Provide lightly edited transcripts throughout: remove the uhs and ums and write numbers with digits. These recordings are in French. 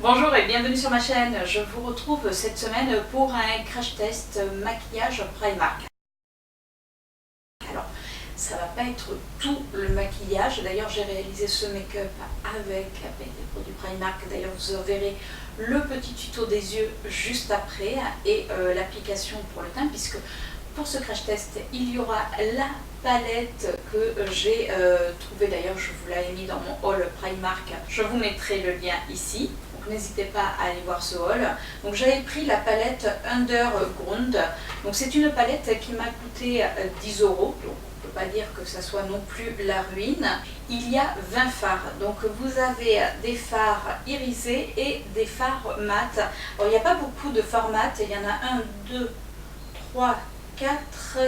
Bonjour et bienvenue sur ma chaîne. Je vous retrouve cette semaine pour un crash test maquillage Primark. Alors, ça va pas être tout le maquillage. D'ailleurs, j'ai réalisé ce make-up avec des produits Primark. D'ailleurs, vous verrez le petit tuto des yeux juste après et l'application pour le teint, puisque pour ce crash test, il y aura la palette que j'ai trouvée. D'ailleurs, je vous l'ai mis dans mon haul Primark. Je vous mettrai le lien ici. Donc n'hésitez pas à aller voir ce haul. Donc j'avais pris la palette Underground. Donc c'est une palette qui m'a coûté 10 €. Donc on ne peut pas dire que ça soit non plus la ruine. Il y a 20 fards. Donc vous avez des fards irisés et des fards mat. Alors il n'y a pas beaucoup de fards mat. Il y en a 1, 2, 3, 4,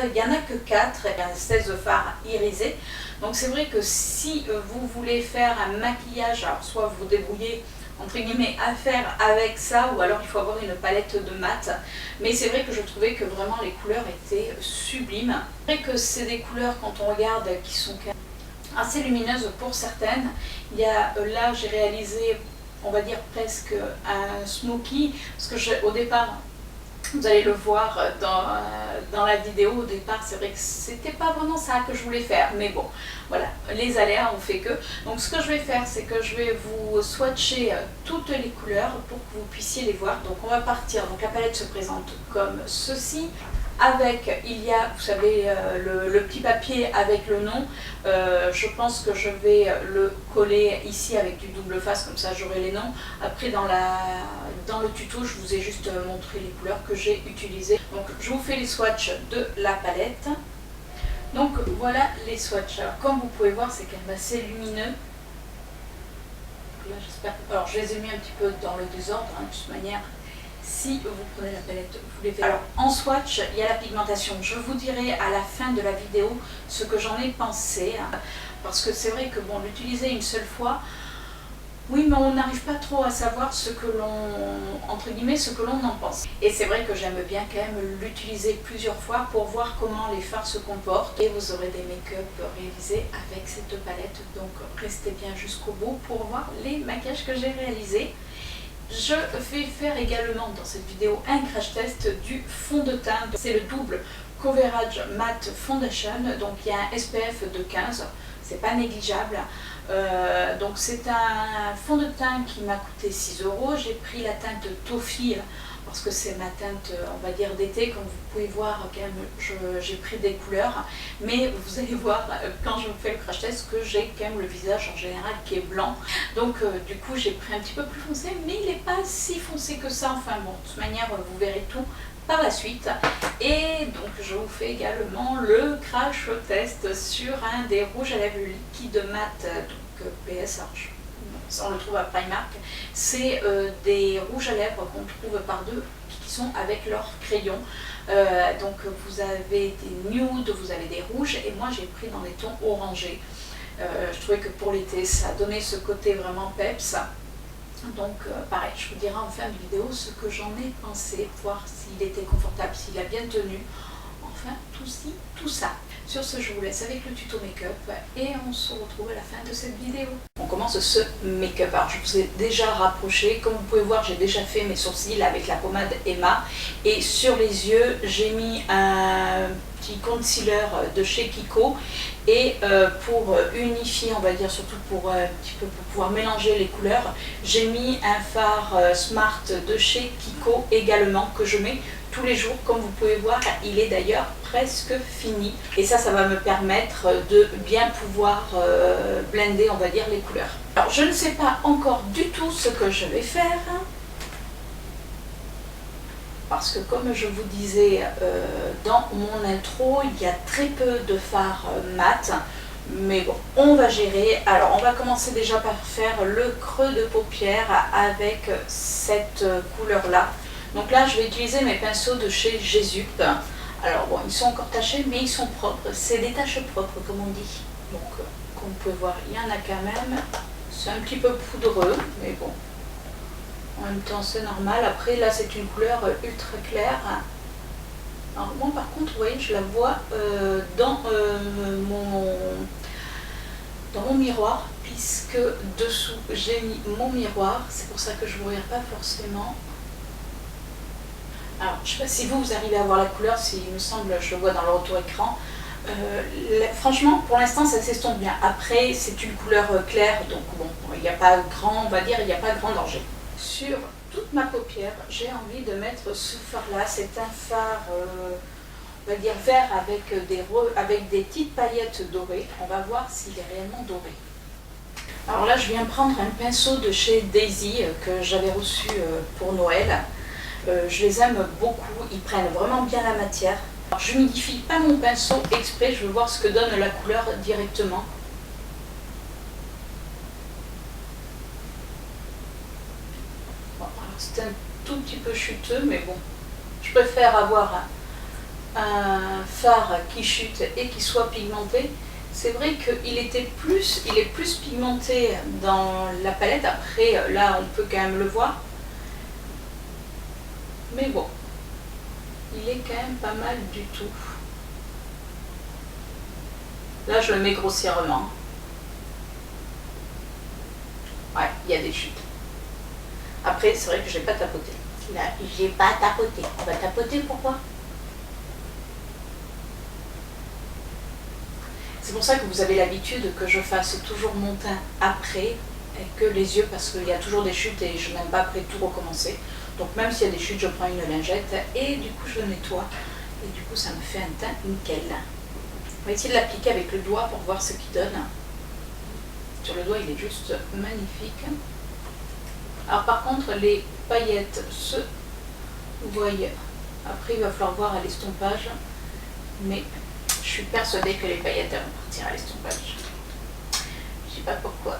il n'y en a que 4, il y a 16 fards irisés. Donc c'est vrai que si vous voulez faire un maquillage, alors soit vous débrouillez entre guillemets à faire avec ça, ou alors il faut avoir une palette de mat. Mais c'est vrai que je trouvais que vraiment les couleurs étaient sublimes. C'est vrai que c'est des couleurs, quand on regarde, qui sont assez lumineuses pour certaines. Il y a là, j'ai réalisé, on va dire presque un smoky, parce que au départ, vous allez le voir dans la vidéo, au départ c'est vrai que c'était pas vraiment ça que je voulais faire, mais bon, voilà, les aléas ont fait que. Donc ce que je vais faire, c'est que je vais vous swatcher toutes les couleurs pour que vous puissiez les voir. Donc on va partir, donc la palette se présente comme ceci. Avec, il y a, vous savez, le petit papier avec le nom. Je pense que je vais le coller ici avec du double face, comme ça j'aurai les noms. Après dans le tuto, je vous ai juste montré les couleurs que j'ai utilisées. Donc je vous fais les swatchs de la palette. Donc voilà les swatchs. Alors comme vous pouvez voir, c'est quand même assez lumineux. Là, j'espère que... Alors je les ai mis un petit peu dans le désordre, hein, de toute manière. Si vous prenez la palette, vous les verrez. Alors en swatch, il y a la pigmentation. Je vous dirai à la fin de la vidéo ce que j'en ai pensé. Parce que c'est vrai que bon, l'utiliser une seule fois, oui, mais on n'arrive pas trop à savoir ce que l'on, entre guillemets, ce que l'on en pense. Et c'est vrai que j'aime bien quand même l'utiliser plusieurs fois pour voir comment les fards se comportent. Et vous aurez des make-up réalisés avec cette palette. Donc restez bien jusqu'au bout pour voir les maquillages que j'ai réalisés. Je vais faire également dans cette vidéo un crash test du fond de teint. C'est le double Coverage Matte Foundation. Donc il y a un SPF de 15, c'est pas négligeable. Donc c'est un fond de teint qui m'a coûté 6 €. J'ai pris la teinte Toffee parce que c'est ma teinte, on va dire, d'été. Comme vous pouvez voir, quand même, j'ai pris des couleurs. Mais vous allez voir, quand je vous fais le crash test, que j'ai quand même le visage en général qui est blanc. Donc du coup, j'ai pris un petit peu plus foncé, mais il n'est pas si foncé que ça. Enfin bon, de toute manière, vous verrez tout par la suite. Et donc je vous fais également le crash test sur un des rouges à lèvres liquide mat, donc PS. On le trouve à Primark. C'est des rouges à lèvres qu'on trouve par deux qui sont avec leur crayon. Donc vous avez des nudes, vous avez des rouges, et moi j'ai pris dans les tons orangés. Je trouvais que pour l'été ça donnait ce côté vraiment peps. Donc pareil, je vous dirai en fin de vidéo ce que j'en ai pensé, voir s'il était confortable, s'il a bien tenu, enfin tout ça. Sur ce, je vous laisse avec le tuto make-up et on se retrouve à la fin de cette vidéo. On commence ce make-up. Alors je vous ai déjà rapproché, comme vous pouvez voir, j'ai déjà fait mes sourcils avec la pommade Emma, et sur les yeux j'ai mis un petit concealer de chez Kiko, et pour unifier, on va dire, surtout pour un petit peu pour pouvoir mélanger les couleurs, j'ai mis un fard Smart de chez Kiko également, que je mets tous les jours. Comme vous pouvez voir, il est d'ailleurs presque fini, et ça va me permettre de bien pouvoir blender, on va dire, les couleurs. Alors je ne sais pas encore du tout ce que je vais faire, parce que comme je vous disais dans mon intro, il y a très peu de fards mat, mais bon, on va gérer. Alors on va commencer déjà par faire le creux de paupière avec cette couleur là. Donc là je vais utiliser mes pinceaux de chez Jesup. Alors bon, ils sont encore tachés, mais ils sont propres. C'est des taches propres, comme on dit. Donc comme vous pouvez voir, il y en a quand même. C'est un petit peu poudreux, mais bon, en même temps c'est normal. Après là c'est une couleur ultra claire. Alors moi par contre, vous voyez, je la vois dans mon miroir. puisque dessous j'ai mis mon miroir, c'est pour ça que je ne vous regarde pas forcément. Alors je ne sais pas si vous arrivez à voir la couleur, il me semble, je le vois dans le retour écran. Franchement pour l'instant ça s'estompe bien. Après c'est une couleur claire, donc bon, il n'y a pas grand, on va dire, il n'y a pas grand danger. Sur toute ma paupière, j'ai envie de mettre ce phare là, c'est un phare on va dire vert avec des petites paillettes dorées. On va voir s'il est réellement doré. Alors là je viens prendre un pinceau de chez Daisy que j'avais reçu pour Noël. Je les aime beaucoup, ils prennent vraiment bien la matière. Alors, je n'humidifie pas mon pinceau exprès, je veux voir ce que donne la couleur directement. Bon, c'est un tout petit peu chuteux, mais bon, je préfère avoir un phare qui chute et qui soit pigmenté. C'est vrai qu'il est plus pigmenté dans la palette, après là on peut quand même le voir. Mais bon, il est quand même pas mal du tout. Là je le mets grossièrement. Ouais, il y a des chutes. Après c'est vrai que j'ai pas tapoté. Là, j'ai pas tapoté. On va tapoter pourquoi? C'est pour ça que vous avez l'habitude que je fasse toujours mon teint après et que les yeux, parce qu'il y a toujours des chutes et je n'aime pas après tout recommencer. Donc même s'il y a des chutes, je prends une lingette et du coup je nettoie. Et du coup ça me fait un teint nickel. On va essayer de l'appliquer avec le doigt pour voir ce qu'il donne. Sur le doigt il est juste magnifique. Alors par contre les paillettes vous voyez, après il va falloir voir à l'estompage. Mais je suis persuadée que les paillettes vont partir à l'estompage. Je ne sais pas pourquoi.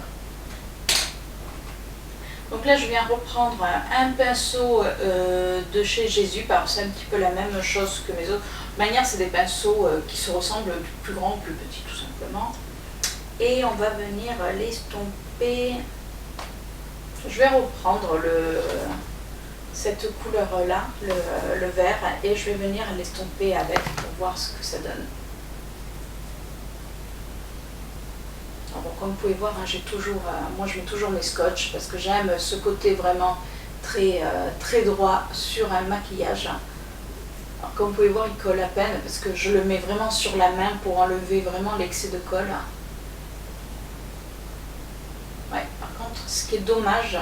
Donc là je viens reprendre un pinceau de chez Jésus. Alors c'est un petit peu la même chose que mes autres. De manière c'est des pinceaux qui se ressemblent du plus grand au plus petit tout simplement. Et on va venir l'estomper. Je vais reprendre cette couleur là, le vert, et je vais venir l'estomper avec pour voir ce que ça donne. Alors bon, comme vous pouvez voir, hein, moi je mets toujours mes scotch parce que j'aime ce côté vraiment très droit sur un maquillage. Alors comme vous pouvez voir, il colle à peine parce que je le mets vraiment sur la main pour enlever vraiment l'excès de colle. Ouais, par contre, ce qui est dommage,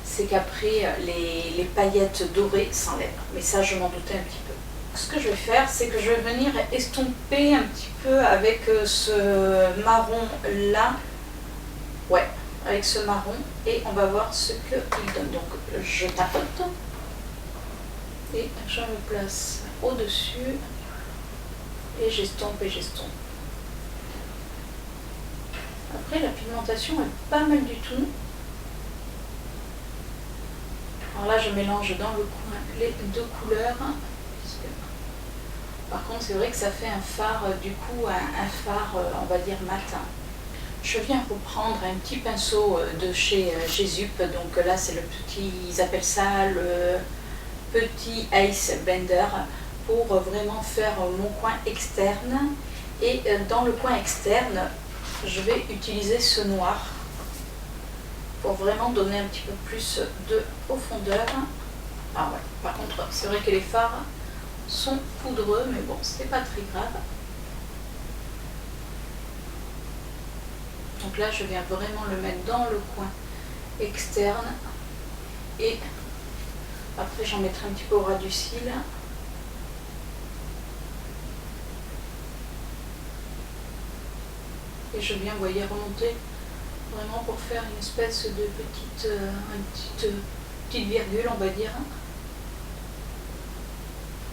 c'est qu'après les paillettes dorées s'enlèvent. Mais ça, je m'en doutais un petit peu. Ce que je vais faire, c'est que je vais venir estomper un petit peu avec ce marron là. Ouais, avec ce marron. Et on va voir ce qu'il donne. Donc, je tapote. Et je me place au-dessus. Et j'estompe et j'estompe. Après, la pigmentation est pas mal du tout. Alors là, je mélange dans le coin les deux couleurs. Par contre, c'est vrai que ça fait un phare, du coup, un phare, on va dire, matin. Je viens reprendre un petit pinceau de chez Jésus. Donc là, c'est le petit, ils appellent ça le petit Ice Blender, pour vraiment faire mon coin externe. Et dans le coin externe, je vais utiliser ce noir pour vraiment donner un petit peu plus de profondeur. Ah ouais, par contre, c'est vrai que les fards sont poudreux, mais bon, c'est pas très grave. Donc là, je viens vraiment le mettre dans le coin externe. Et après, j'en mettrai un petit peu au ras du cil. Et je viens, vous voyez, remonter vraiment pour faire une espèce de petite virgule, on va dire.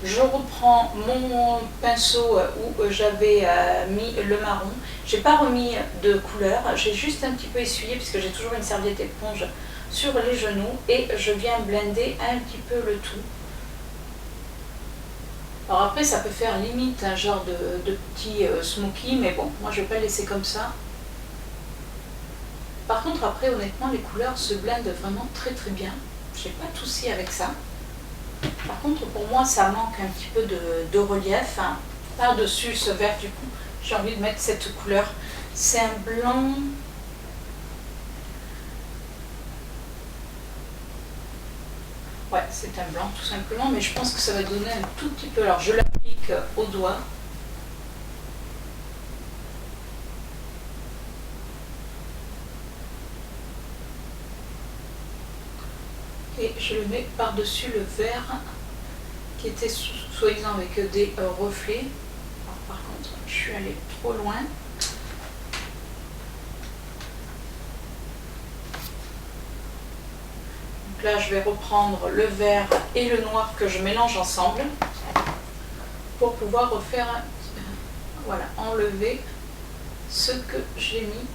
Je reprends mon pinceau où j'avais mis le marron. J'ai pas remis de couleur, j'ai juste un petit peu essuyé puisque j'ai toujours une serviette éponge sur les genoux et je viens blender un petit peu le tout. Alors après ça peut faire limite un genre de petit smoky, mais bon, moi je vais pas le laisser comme ça. Par contre après honnêtement les couleurs se blendent vraiment très bien. J'ai pas de souci avec ça. Par contre pour moi ça manque un petit peu de relief. Hein. Par-dessus ce vert du coup, j'ai envie de mettre cette couleur. C'est un blanc, Ouais, c'est un blanc tout simplement, mais je pense que ça va donner un tout petit peu. Alors je l'applique au doigt. Et je le mets par-dessus le vert qui était soi-disant avec des reflets. Alors, par contre, je suis allée trop loin. Donc là, je vais reprendre le vert et le noir que je mélange ensemble pour pouvoir refaire, voilà, enlever ce que j'ai mis.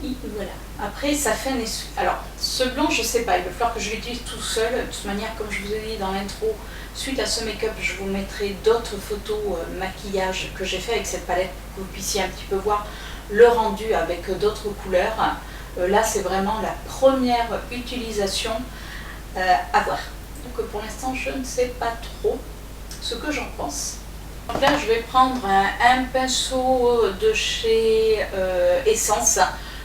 Et voilà. Après, ça fait un essuie. Alors, ce blanc, je sais pas, il va falloir que je l'utilise tout seul. De toute manière, comme je vous ai dit dans l'intro, suite à ce make-up, je vous mettrai d'autres photos maquillage que j'ai fait avec cette palette pour que vous puissiez un petit peu voir le rendu avec d'autres couleurs. Là, c'est vraiment la première utilisation à voir. Donc, pour l'instant, je ne sais pas trop ce que j'en pense. Donc là, je vais prendre un pinceau de chez Essence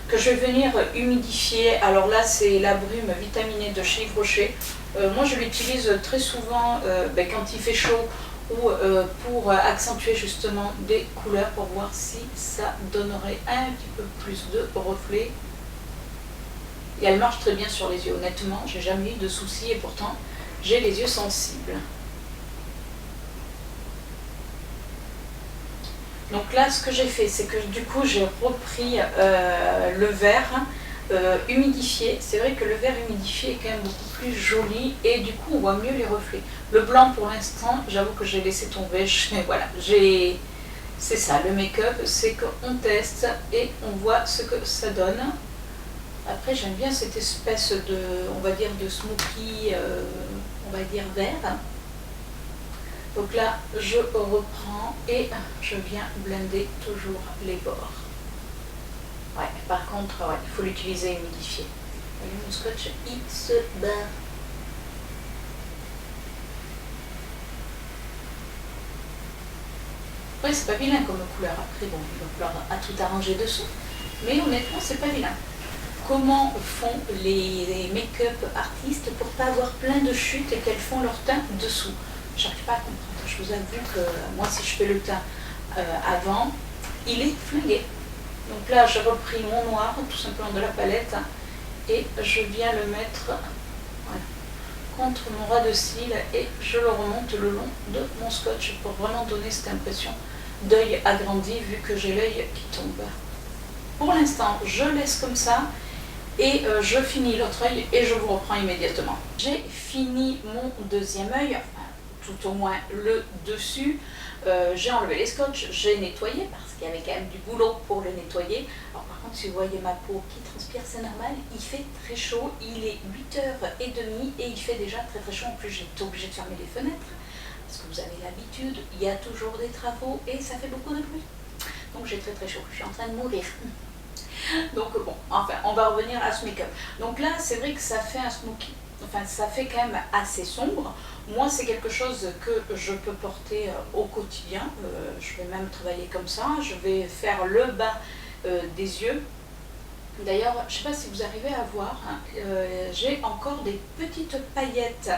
que je vais venir humidifier. Alors là, c'est la brume vitaminée de chez Yves Rocher. Moi, je l'utilise très souvent quand il fait chaud ou pour accentuer justement des couleurs pour voir si ça donnerait un petit peu plus de reflets. Et elle marche très bien sur les yeux, honnêtement, j'ai jamais eu de soucis et pourtant j'ai les yeux sensibles. Donc là, ce que j'ai fait, c'est que du coup, j'ai repris le vert humidifié. C'est vrai que le vert humidifié est quand même beaucoup plus joli et du coup, on voit mieux les reflets. Le blanc, pour l'instant, j'avoue que j'ai laissé tomber. Mais voilà, c'est ça, le make-up, c'est qu'on teste et on voit ce que ça donne. Après, j'aime bien cette espèce de, on va dire, de smoky, on va dire vert. Donc là, je reprends et je viens blender toujours les bords. Ouais, par contre, ouais, il faut l'utiliser humidifié. Voyez, mon scotch, il se bat. Ouais, c'est pas vilain comme couleur. Après, bon, il va falloir à tout arranger dessous. Mais honnêtement, c'est pas vilain. Comment font les make-up artistes pour pas avoir plein de chutes et qu'elles font leur teint dessous? J'arrive pas à comprendre. Je vous avoue que moi, si je fais le teint avant, il est flingué. Donc là, j'ai repris mon noir, tout simplement de la palette, et je viens le mettre contre mon ras de cils et je le remonte le long de mon scotch pour vraiment donner cette impression d'œil agrandi vu que j'ai l'œil qui tombe. Pour l'instant, je laisse comme ça. Et je finis l'autre œil et je vous reprends immédiatement. J'ai fini mon deuxième œil, tout au moins le dessus. J'ai enlevé les scotch, j'ai nettoyé parce qu'il y avait quand même du boulot pour le nettoyer. Alors par contre, si vous voyez ma peau qui transpire, c'est normal, il fait très chaud, il est 8h30 et il fait déjà très très chaud. En plus, j'ai été obligée de fermer les fenêtres parce que vous avez l'habitude, il y a toujours des travaux et ça fait beaucoup de bruit. Donc j'ai très très chaud, je suis en train de mourir. Donc bon, enfin, on va revenir à ce make-up. Donc là, c'est vrai que ça fait un smoky, enfin ça fait quand même assez sombre. Moi, c'est quelque chose que je peux porter au quotidien. Je vais même travailler comme ça. Je vais faire le bas des yeux. D'ailleurs, je ne sais pas si vous arrivez à voir, hein, j'ai encore des petites paillettes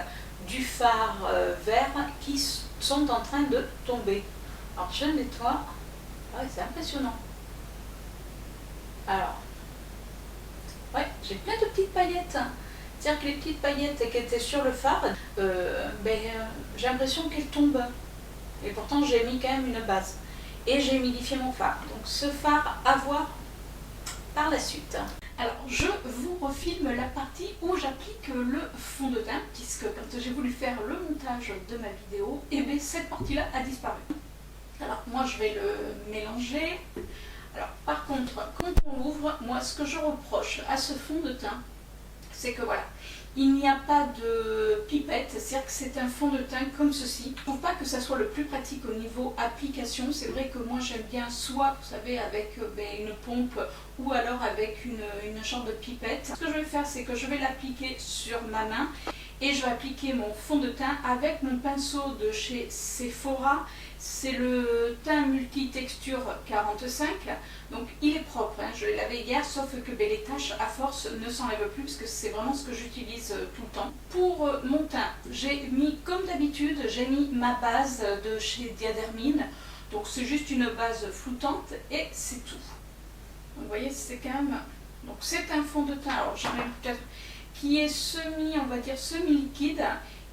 du fard vert qui sont en train de tomber. Alors je nettoie. Ah ouais, c'est impressionnant. Alors, ouais, j'ai plein de petites paillettes. C'est-à-dire que les petites paillettes qui étaient sur le fard, j'ai l'impression qu'elles tombent. Et pourtant, j'ai mis quand même une base. Et j'ai humidifié mon fard. Donc ce fard à voir par la suite. Alors, je vous refilme la partie où j'applique le fond de teint, puisque quand j'ai voulu faire le montage de ma vidéo, cette partie-là a disparu. Alors, moi, je vais le mélanger. Alors, par contre, quand on ouvre, moi, ce que je reproche à ce fond de teint, c'est que voilà, il n'y a pas de pipette, c'est-à-dire que c'est un fond de teint comme ceci. Je ne trouve pas que ça soit le plus pratique au niveau application. C'est vrai que moi, j'aime bien soit, vous savez, avec une pompe ou alors avec une genre de pipette. Ce que je vais faire, c'est que je vais l'appliquer sur ma main et je vais appliquer mon fond de teint avec mon pinceau de chez Sephora. C'est le teint multi-texture 45, donc il est propre, hein. Je l'ai lavé hier, sauf que les taches à force ne s'enlèvent plus parce que c'est vraiment ce que j'utilise tout le temps. Pour mon teint, j'ai mis comme d'habitude, j'ai mis ma base de chez Diadermine, donc c'est juste une base floutante et c'est tout. Donc vous voyez, c'est quand même... Donc c'est un fond de teint, alors j'en ai peut-être qui est semi, on va dire semi-liquide.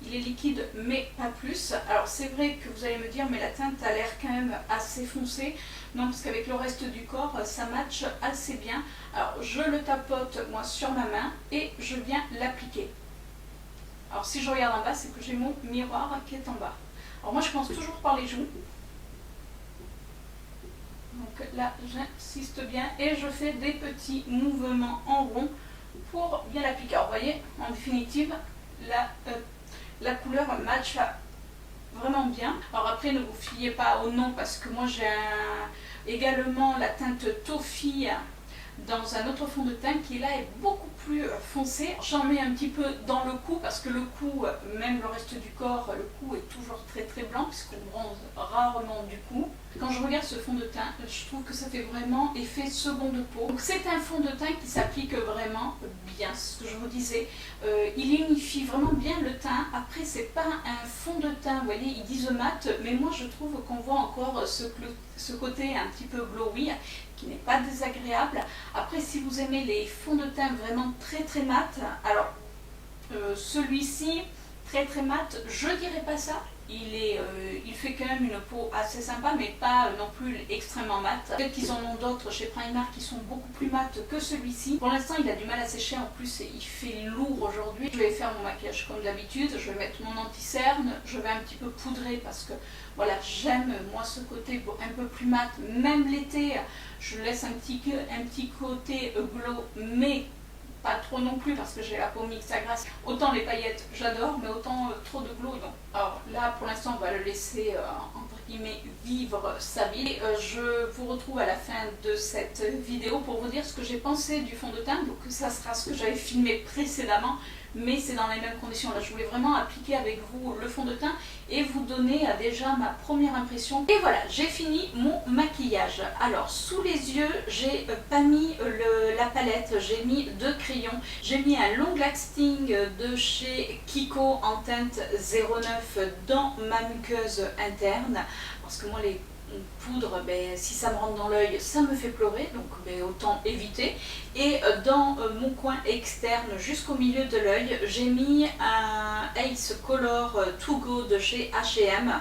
Il est liquide mais pas plus. Alors c'est vrai que vous allez me dire mais la teinte a l'air quand même assez foncée. Non, parce qu'avec le reste du corps ça matche assez bien. Alors je le tapote moi sur ma main et je viens l'appliquer. Alors si je regarde en bas, c'est que j'ai mon miroir qui est en bas. Alors moi je commence toujours par les joues. Donc là j'insiste bien et je fais des petits mouvements en rond pour bien l'appliquer. Alors vous voyez, en définitive, la couleur match vraiment bien. Alors après, ne vous fiez pas au nom parce que moi j'ai également la teinte Toffee dans un autre fond de teint qui là est beaucoup plus foncé. J'en mets un petit peu dans le cou parce que le cou, même le reste du corps, le cou est toujours très très blanc puisqu'on bronze rarement du cou. Quand je regarde ce fond de teint, je trouve que ça fait vraiment effet seconde peau. Donc c'est un fond de teint qui s'applique vraiment bien, ce que je vous disais. Il unifie vraiment bien le teint. Après c'est pas un fond de teint, vous voyez, ils disent mat, mais moi je trouve qu'on voit encore ce côté un petit peu glowy qui n'est pas désagréable. Après si vous aimez les fonds de teint vraiment très très mat, alors celui-ci très très mat, je dirais pas ça. Il fait quand même une peau assez sympa, mais pas non plus extrêmement mat. Peut-être qu'ils en ont d'autres chez Primark qui sont beaucoup plus mat que celui-ci. Pour l'instant, il a du mal à sécher. En plus, il fait lourd aujourd'hui. Je vais faire mon maquillage comme d'habitude. Je vais mettre mon anti-cerne. Je vais un petit peu poudrer parce que voilà, j'aime moi ce côté un peu plus mat. Même l'été, je laisse un petit côté glow, mais pas trop non plus parce que j'ai la peau mixte à grasse. Autant les paillettes j'adore, mais autant trop de glow non. Alors là pour l'instant on va le laisser entre guillemets vivre sa vie. Et, je vous retrouve à la fin de cette vidéo pour vous dire ce que j'ai pensé du fond de teint. Donc ça sera ce que j'avais filmé précédemment, mais c'est dans les mêmes conditions. Là je voulais vraiment appliquer avec vous le fond de teint et vous donner déjà ma première impression. Et voilà, j'ai fini mon maquillage. Alors sous les yeux, j'ai pas mis la palette, j'ai mis 2 crayons. J'ai mis un long lasting de chez Kiko en teinte 09 dans ma muqueuse interne. Parce que moi les poudre, si ça me rentre dans l'œil, ça me fait pleurer, donc autant éviter. Et dans mon coin externe, jusqu'au milieu de l'œil, j'ai mis un Ace Color To Go de chez H&M.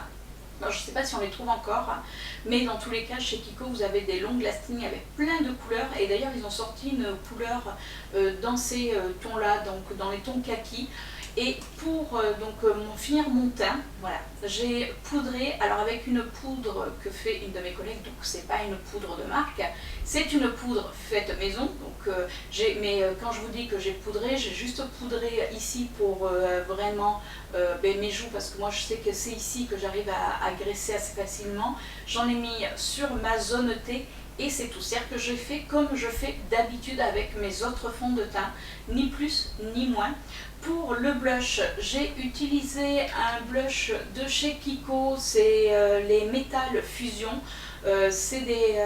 Alors, je ne sais pas si on les trouve encore, hein, mais dans tous les cas, chez Kiko, vous avez des longs lasting avec plein de couleurs. Et d'ailleurs, ils ont sorti une couleur dans ces tons-là, donc dans les tons kaki. Et pour finir mon teint, voilà, j'ai poudré, alors avec une poudre que fait une de mes collègues, donc c'est pas une poudre de marque, c'est une poudre faite maison. Donc quand je vous dis que j'ai poudré, j'ai juste poudré ici pour vraiment mes joues, parce que moi je sais que c'est ici que j'arrive à graisser assez facilement. J'en ai mis sur ma zone T. Et c'est tout, c'est-à-dire que je fais comme je fais d'habitude avec mes autres fonds de teint, ni plus ni moins. Pour le blush, j'ai utilisé un blush de chez Kiko, c'est les Metal Fusion. C'est des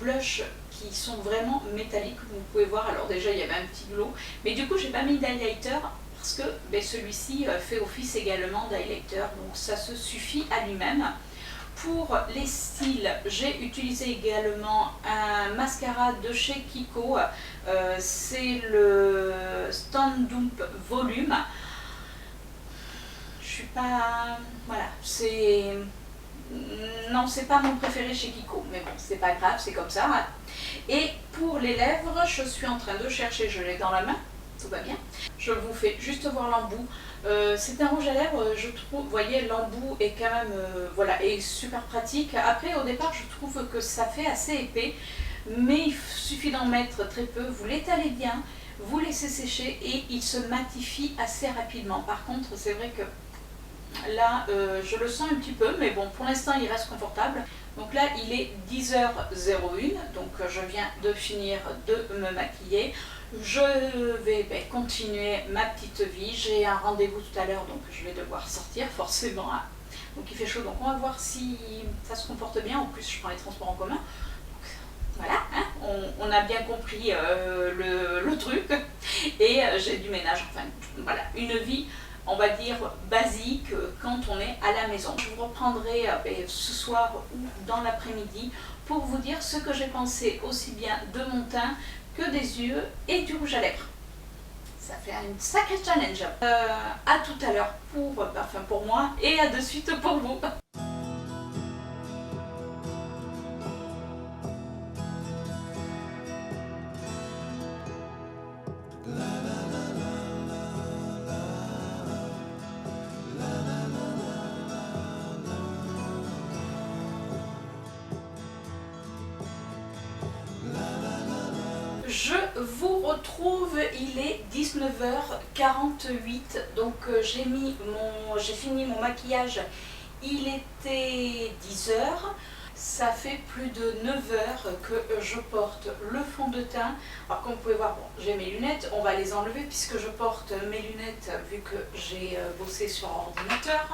blushs qui sont vraiment métalliques, vous pouvez voir. Alors déjà il y avait un petit glow, mais du coup j'ai pas mis d'highlighter parce que celui-ci fait office également d'highlighter, donc ça se suffit à lui-même. Pour les cils, j'ai utilisé également un mascara de chez Kiko, c'est le Stand Up Volume. Je suis pas... voilà, c'est... non, c'est pas mon préféré chez Kiko, mais bon, c'est pas grave, c'est comme ça. Et pour les lèvres, je suis en train de chercher, je l'ai dans la main, tout va bien. Je vous fais juste voir l'embout. C'est un rouge à lèvres, je trouve, vous voyez, l'embout est quand même, voilà, est super pratique. Après, au départ, je trouve que ça fait assez épais, mais il suffit d'en mettre très peu. Vous l'étalez bien, vous laissez sécher et il se matifie assez rapidement. Par contre, c'est vrai que là, je le sens un petit peu, mais bon, pour l'instant, il reste confortable. Donc là, il est 10h01, donc je viens de finir de me maquiller. Je vais continuer ma petite vie. J'ai un rendez-vous tout à l'heure, donc je vais devoir sortir forcément Donc il fait chaud, donc on va voir si ça se comporte bien. En plus je prends les transports en commun. Donc, voilà, hein, on a bien compris le truc. Et j'ai du ménage, enfin voilà, une vie on va dire basique quand on est à la maison. Je vous reprendrai ce soir ou dans l'après-midi pour vous dire ce que j'ai pensé aussi bien de mon teint que des yeux et du rouge à lèvres. Ça fait un sacré challenge. À tout à l'heure pour moi et à de suite pour vous. Je vous retrouve, il est 19h48, donc j'ai fini mon maquillage, il était 10h, ça fait plus de 9h que je porte le fond de teint. Alors comme vous pouvez voir, bon, j'ai mes lunettes, on va les enlever puisque je porte mes lunettes vu que j'ai bossé sur ordinateur.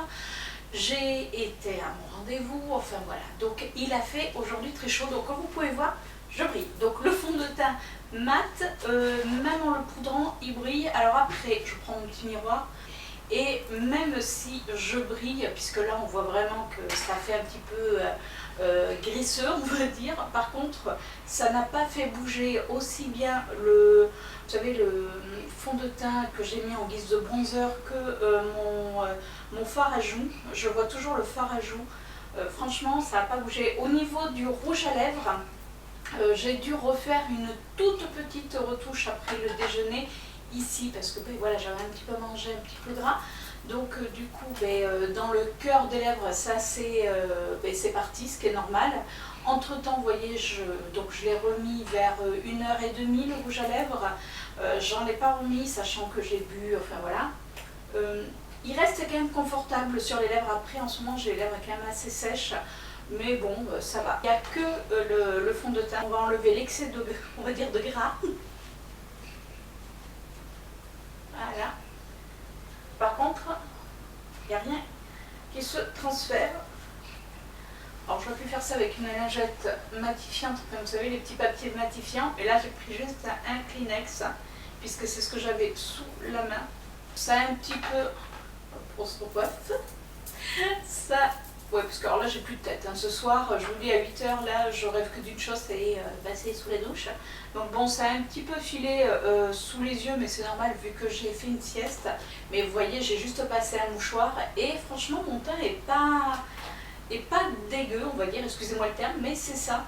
J'ai été à mon rendez-vous, enfin voilà, donc il a fait aujourd'hui très chaud, donc comme vous pouvez voir, je brille. Donc le fond de teint mat, même en le poudrant, il brille. Alors après, je prends mon petit miroir et même si je brille, puisque là on voit vraiment que ça fait un petit peu graisseux, on va dire. Par contre, ça n'a pas fait bouger aussi bien vous savez, le fond de teint que j'ai mis en guise de bronzer que mon fard à joues. Je vois toujours le fard à joues. Franchement, ça n'a pas bougé. Au niveau du rouge à lèvres, j'ai dû refaire une toute petite retouche après le déjeuner ici parce que voilà, j'avais un petit peu mangé, un petit peu gras. Donc du coup, dans le cœur des lèvres, ça c'est parti, ce qui est normal. Entre temps, vous voyez, je l'ai remis vers 1h30 le rouge à lèvres. J'en ai pas remis, sachant que j'ai bu, enfin voilà. Il reste quand même confortable sur les lèvres. Après, en ce moment, j'ai les lèvres quand même assez sèches. Mais bon, ça va. Il n'y a que le fond de teint. On va enlever l'excès de, on va dire, de gras. Voilà. Par contre, il n'y a rien qui se transfère. Alors j'aurais pu faire ça avec une lingette matifiante, comme vous savez, les petits papiers matifiants. Et là, j'ai pris juste un Kleenex, puisque c'est ce que j'avais sous la main. Ça a un petit peu... Ça... Ouais, parce que alors là j'ai plus de tête. Hein. Ce soir, je vous dis à 8h, là je rêve que d'une chose, c'est passer sous la douche. Donc bon, ça a un petit peu filé sous les yeux, mais c'est normal vu que j'ai fait une sieste. Mais vous voyez, j'ai juste passé un mouchoir et franchement mon teint est pas dégueu, on va dire, excusez-moi le terme, mais c'est ça.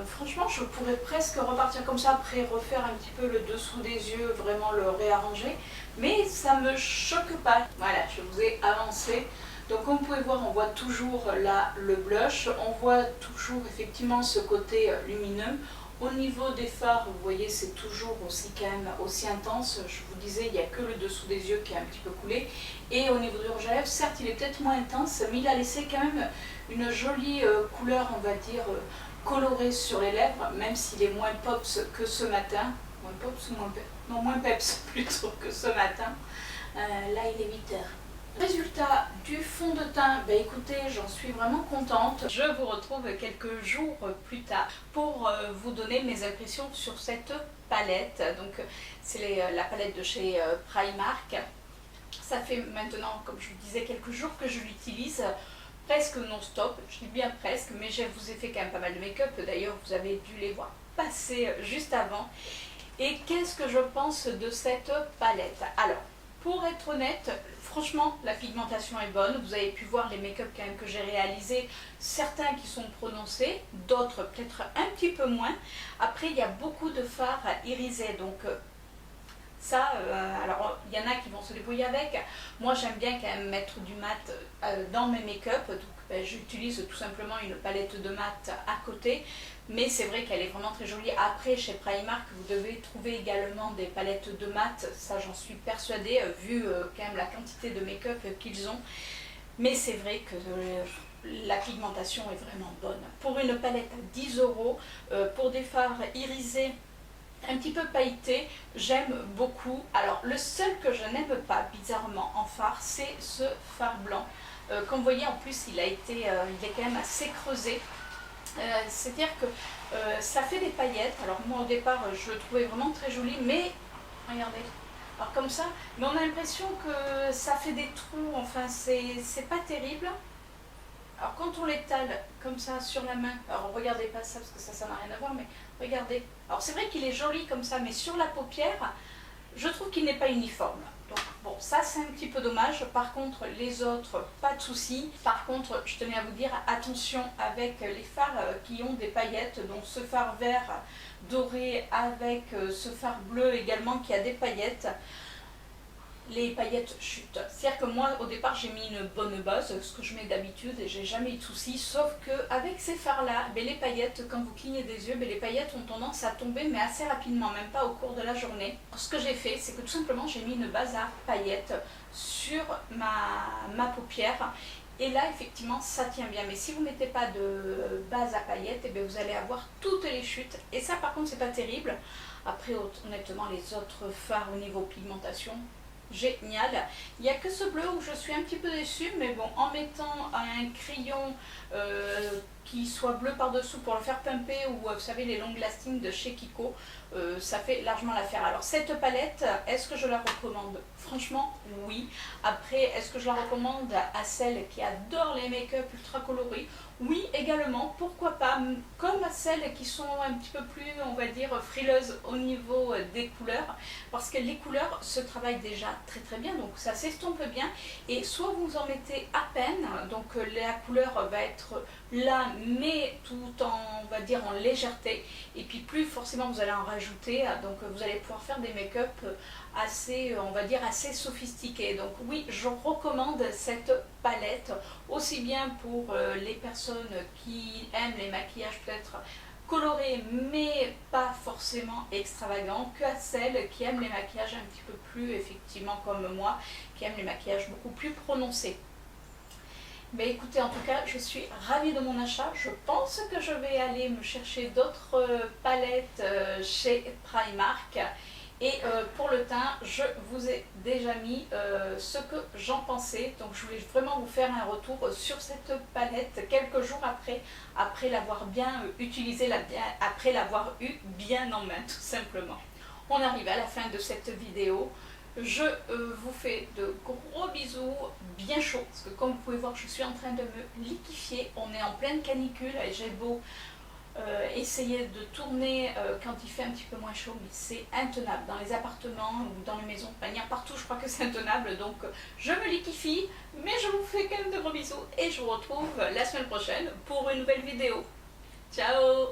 Franchement, je pourrais presque repartir comme ça, après refaire un petit peu le dessous des yeux, vraiment le réarranger. Mais ça me choque pas. Voilà, je vous ai avancé. Donc comme vous pouvez voir, on voit toujours là le blush, on voit toujours effectivement ce côté lumineux. Au niveau des fards, vous voyez, c'est toujours aussi quand même aussi intense. Je vous disais, il n'y a que le dessous des yeux qui est un petit peu coulé. Et au niveau du rouge à lèvres, certes, il est peut-être moins intense, mais il a laissé quand même une jolie couleur, on va dire, colorée sur les lèvres, même s'il est moins pops que ce matin. Moins pops ou moins peps? Non, moins peps plutôt que ce matin. Là, il est 8h. Résultat du fond de teint, écoutez, j'en suis vraiment contente. Je vous retrouve quelques jours plus tard pour vous donner mes impressions sur cette palette. Donc c'est la palette de chez Primark. Ça fait maintenant, comme je vous disais, quelques jours que je l'utilise. Presque non-stop, je dis bien presque, mais je vous ai fait quand même pas mal de make-up. D'ailleurs, vous avez dû les voir passer juste avant. Et qu'est-ce que je pense de cette palette? Alors, pour être honnête, franchement, la pigmentation est bonne. Vous avez pu voir les make-up quand même que j'ai réalisés, certains qui sont prononcés, d'autres peut-être un petit peu moins. Après, il y a beaucoup de fards irisés, donc ça, alors il y en a qui vont se débrouiller avec. Moi, j'aime bien quand même mettre du mat dans mes make-up, donc j'utilise tout simplement une palette de mat à côté. Mais c'est vrai qu'elle est vraiment très jolie. Après, chez Primark, vous devez trouver également des palettes de mat. Ça, j'en suis persuadée, vu quand même la quantité de make-up qu'ils ont. Mais c'est vrai que la pigmentation est vraiment bonne. Pour une palette à 10 €, pour des fards irisés, un petit peu pailletés, j'aime beaucoup. Alors, le seul que je n'aime pas, bizarrement, en fard, c'est ce fard blanc. Comme vous voyez, en plus, il est quand même assez creusé. C'est-à-dire que ça fait des paillettes. Alors moi au départ je le trouvais vraiment très joli, mais regardez, alors comme ça, mais on a l'impression que ça fait des trous, enfin c'est pas terrible. Alors quand on l'étale comme ça sur la main, alors regardez pas ça parce que ça n'a rien à voir, mais regardez. Alors c'est vrai qu'il est joli comme ça, mais sur la paupière, je trouve qu'il n'est pas uniforme. Donc bon, ça c'est un petit peu dommage. Par contre, les autres, pas de souci. Par contre, je tenais à vous dire, attention avec les fards qui ont des paillettes. Donc ce fard vert doré avec ce fard bleu également qui a des paillettes. Les paillettes chutent. C'est-à-dire que moi, au départ, j'ai mis une bonne base, ce que je mets d'habitude, et j'ai jamais eu de soucis. Sauf qu'avec ces fards-là, les paillettes, quand vous clignez des yeux, les paillettes ont tendance à tomber, mais assez rapidement, même pas au cours de la journée. Ce que j'ai fait, c'est que tout simplement, j'ai mis une base à paillettes sur ma paupière. Et là, effectivement, ça tient bien. Mais si vous ne mettez pas de base à paillettes, vous allez avoir toutes les chutes. Et ça, par contre, c'est pas terrible. Après, honnêtement, les autres fards au niveau pigmentation, génial. Il n'y a que ce bleu où je suis un petit peu déçue, mais bon, en mettant un crayon qui soit bleu par-dessous pour le faire pumper, ou vous savez les long lasting de chez Kiko, ça fait largement l'affaire. Alors cette palette, est-ce que je la recommande? Franchement, oui. Après, est-ce que je la recommande à celles qui adorent les make-up ultra colorés? Oui, également, pourquoi pas, comme à celles qui sont un petit peu plus, on va dire, frileuses au niveau des couleurs, parce que les couleurs se travaillent déjà très très bien, donc ça s'estompe bien, et soit vous en mettez à peine, donc la couleur va être là, mais tout en, on va dire, en légèreté, et puis plus forcément vous allez en rajouter, donc vous allez pouvoir faire des make-up assez, on va dire, assez sophistiqués. Donc oui, je recommande cette palette, aussi bien pour les personnes qui aiment les maquillages peut-être colorés mais pas forcément extravagants, que à celles qui aiment les maquillages un petit peu plus, effectivement comme moi, qui aiment les maquillages beaucoup plus prononcés. Mais écoutez, en tout cas, je suis ravie de mon achat. Je pense que je vais aller me chercher d'autres palettes chez Primark. Et pour le teint, je vous ai déjà mis ce que j'en pensais. Donc je voulais vraiment vous faire un retour sur cette palette quelques jours après l'avoir bien utilisée, après l'avoir eu bien en main tout simplement. On arrive à la fin de cette vidéo. Je vous fais de gros bisous bien chauds, parce que comme vous pouvez voir, je suis en train de me liquéfier. On est en pleine canicule et j'ai beau essayer de tourner quand il fait un petit peu moins chaud, mais c'est intenable dans les appartements ou dans les maisons, de manière partout je crois que c'est intenable. Donc je me liquéfie, mais je vous fais quand même de gros bisous et je vous retrouve la semaine prochaine pour une nouvelle vidéo. Ciao!